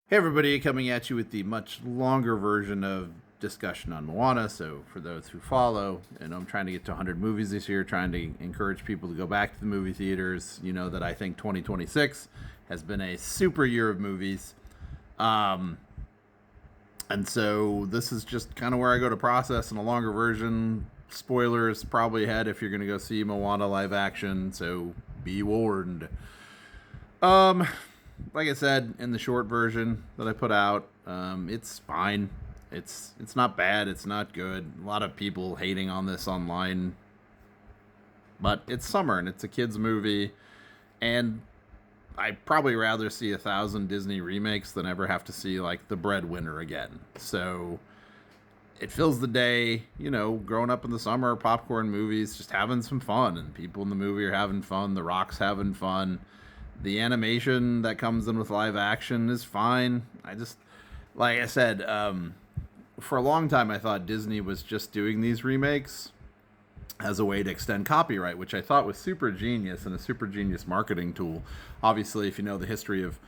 Hey everybody, coming at you with the much longer version of discussion on Moana. So for those who follow, and I'm trying to get to 100 movies this year, trying to encourage people to go back to the movie theaters. You know that I think 2026 has been a super year of movies. Um, and so this is just kind of where I go to process in a longer version. Spoilers probably ahead if you're going to go see Moana live action, so be warned. Um, like I said in the short version that I put out, it's fine. It's not bad. It's not good. A lot of people hating on this online, but it's summer and it's a kids movie, and I'd probably rather see 1,000 Disney remakes than ever have to see like The Breadwinner again. So it fills the day, growing up in the summer, popcorn movies, just having some fun, and people in the movie are having fun. The Rock's having fun. The animation that comes in with live action is fine. Like I said, for a long time, I thought Disney was just doing these remakes as a way to extend copyright, which I thought was super genius and a super genius marketing tool. Obviously, if you know the history of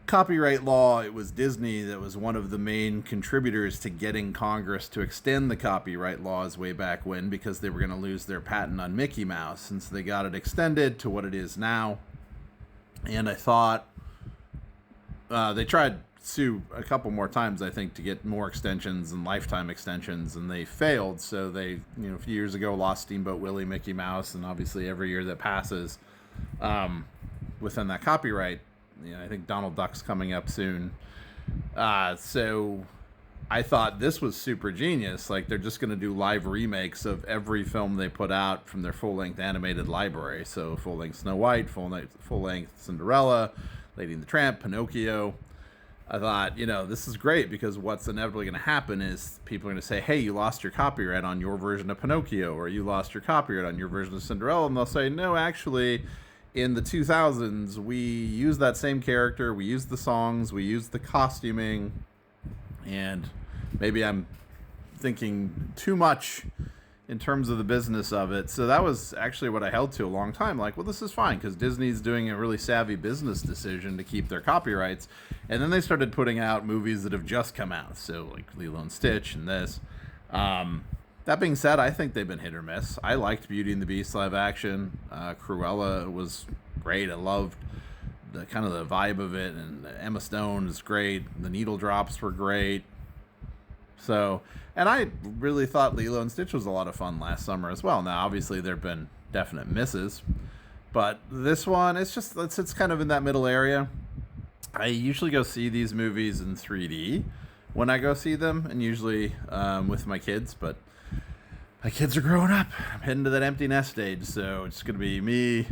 copyright law, it was Disney that was one of the main contributors to getting Congress to extend the copyright laws way back when, because they were going to lose their patent on Mickey Mouse, since they got it extended to what it is now. And I thought they tried to sue a couple more times, I think, to get more extensions and lifetime extensions, and they failed. So they, a few years ago, lost Steamboat Willie, Mickey Mouse, and obviously every year that passes within that copyright. I think Donald Duck's coming up soon. So I thought this was super genius. Like, they're just going to do live remakes of every film they put out from their full-length animated library. So full-length Snow White, full-length Cinderella, Lady and the Tramp, Pinocchio. I thought, this is great, because what's inevitably going to happen is people are going to say, hey, you lost your copyright on your version of Pinocchio, or you lost your copyright on your version of Cinderella. And they'll say, no, actually, in the 2000s, we used that same character, we used the songs, we used the costuming, and maybe I'm thinking too much in terms of the business of it. So that was actually what I held to a long time. Like, well, this is fine, because Disney's doing a really savvy business decision to keep their copyrights. And then they started putting out movies that have just come out. So like Lilo and Stitch and this. That being said, I think they've been hit or miss. I liked Beauty and the Beast live action. Cruella was great. I loved the kind of the vibe of it, and Emma Stone is great. The needle drops were great. So, and I really thought Lilo and Stitch was a lot of fun last summer as well. Now, obviously, there have been definite misses, but this one, it's kind of in that middle area. I usually go see these movies in 3D when I go see them, and usually with my kids, but my kids are growing up. I'm heading to that empty nest stage, so it's going to be me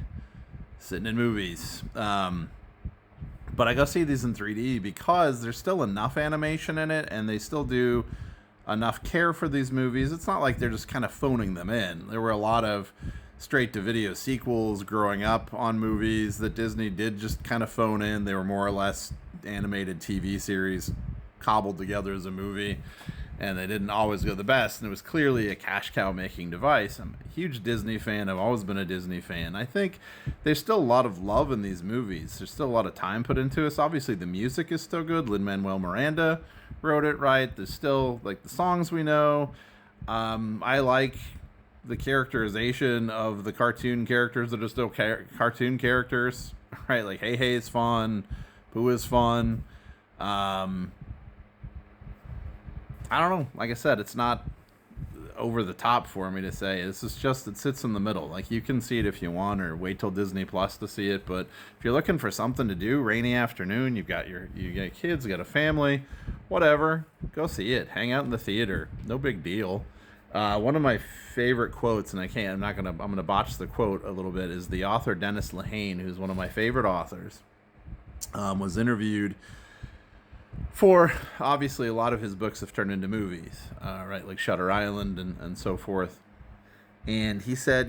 sitting in movies. But I go see these in 3D because there's still enough animation in it, and they still do enough care for these movies. It's not like they're just kind of phoning them in. There were a lot of straight-to-video sequels growing up on movies that Disney did just kind of phone in. They were more or less animated TV series cobbled together as a movie, and they didn't always go the best, and it was clearly a cash cow making device. I'm a huge Disney fan. I've always been a Disney fan. I think there's still a lot of love in these movies. There's still a lot of time put into us. Obviously, the music is still good. Lin-Manuel Miranda wrote it right. There's still, like, the songs we know. I like the characterization of the cartoon characters that are still cartoon characters, right? Like, Hey Hey is fun. Pooh is fun. I don't know. Like I said, it's not over the top for me to say. This is just, it sits in the middle. Like, you can see it if you want, or wait till Disney Plus to see it. But if you're looking for something to do, rainy afternoon, you got kids, you got a family, whatever, go see it. Hang out in the theater. No big deal. One of my favorite quotes, and I'm gonna botch the quote a little bit, is the author Dennis Lehane, who's one of my favorite authors, was interviewed for, obviously, a lot of his books have turned into movies, right? Like Shutter Island and so forth. And he said,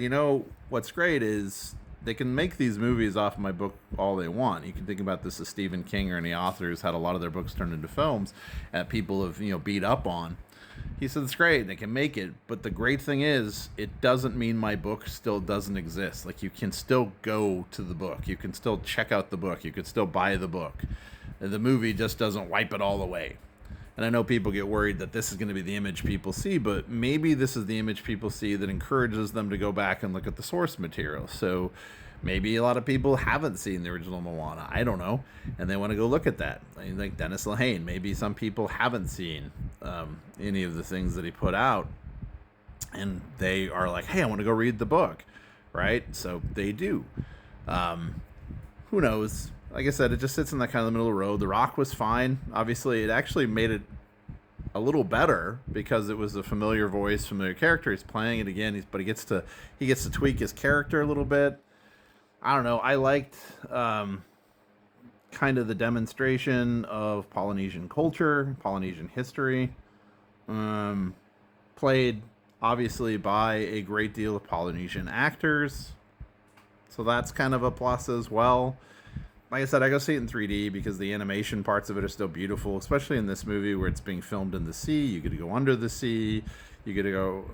what's great is they can make these movies off my book all they want. You can think about this as Stephen King or any author who's had a lot of their books turned into films that people have, beat up on. He said, it's great, they can make it, but the great thing is, it doesn't mean my book still doesn't exist. Like, you can still go to the book. You can still check out the book. You can still buy the book. The movie just doesn't wipe it all away. And I know people get worried that this is going to be the image people see, but maybe this is the image people see that encourages them to go back and look at the source material. So maybe a lot of people haven't seen the original Moana. I don't know. And they want to go look at that. Like Dennis Lehane. Maybe some people haven't seen any of the things that he put out. And they are like, hey, I want to go read the book. Right? So they do. Who knows? Like I said, it just sits in that kind of the middle of the road. The Rock was fine. Obviously, it actually made it a little better because it was a familiar voice, familiar character. He's playing it again, but he gets to tweak his character a little bit. I don't know. I liked kind of the demonstration of Polynesian culture, Polynesian history. Played obviously by a great deal of Polynesian actors, so that's kind of a plus as well. Like I said, I go see it in 3D because the animation parts of it are still beautiful, especially in this movie where it's being filmed in the sea. You get to go under the sea. You get to go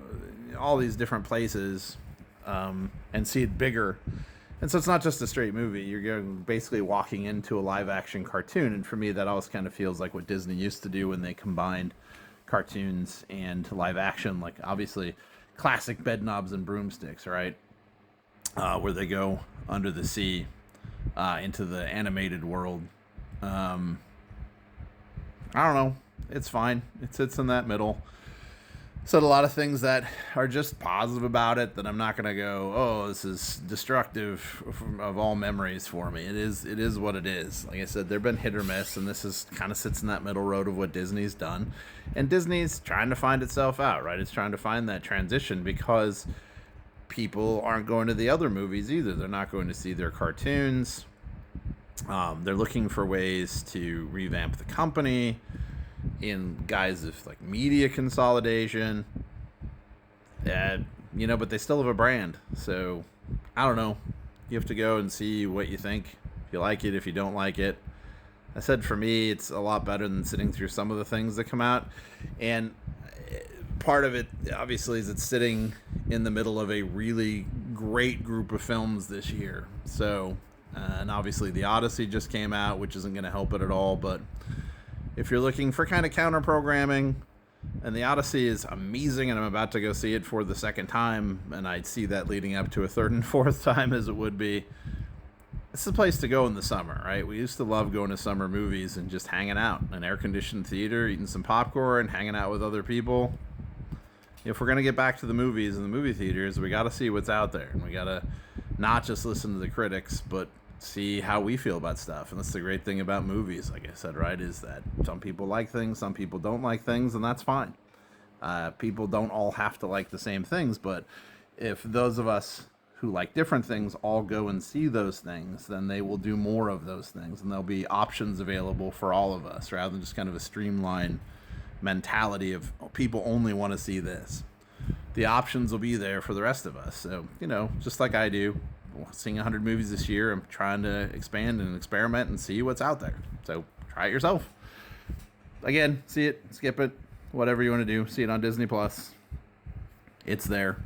all these different places and see it bigger. And so it's not just a straight movie. You're basically walking into a live-action cartoon. And for me, that always kind of feels like what Disney used to do when they combined cartoons and live action. Like, obviously, classic Bedknobs and Broomsticks, right? Where they go under the sea. Into the animated world. I don't know. It's fine. It sits in that middle. Said a lot of things that are just positive about it that I'm not going to go, oh, this is destructive of all memories for me. It is what it is. Like I said, they've been hit or miss, and this is kind of sits in that middle road of what Disney's done. And Disney's trying to find itself out, right? It's trying to find that transition because people aren't going to the other movies either. They're not going to see their cartoons. They're looking for ways to revamp the company in guise of like media consolidation. But they still have a brand. So I don't know. You have to go and see what you think. If you like it, if you don't like it. I said for me, it's a lot better than sitting through some of the things that come out. And part of it, obviously, is it's sitting in the middle of a really great group of films this year. So, and obviously The Odyssey just came out, which isn't going to help it at all. But if you're looking for kind of counter programming, and The Odyssey is amazing, and I'm about to go see it for the second time, and I'd see that leading up to a third and fourth time as it would be. It's the place to go in the summer, right? We used to love going to summer movies and just hanging out in an air-conditioned theater, eating some popcorn, hanging out with other people. If we're going to get back to the movies and the movie theaters, we got to see what's out there. And we got to not just listen to the critics, but see how we feel about stuff. And that's the great thing about movies, like I said, right, is that some people like things, some people don't like things, and that's fine. People don't all have to like the same things, but if those of us who like different things all go and see those things, then they will do more of those things, and there'll be options available for all of us, rather than just kind of a streamlined mentality of people only want to see this. The options will be there for the rest of us. So, just like I do, seeing 100 movies this year, I'm trying to expand and experiment and see what's out there. So try it yourself. Again, see it, skip it, whatever you want to do. See it on Disney Plus. It's there.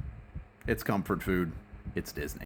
It's comfort food. It's Disney.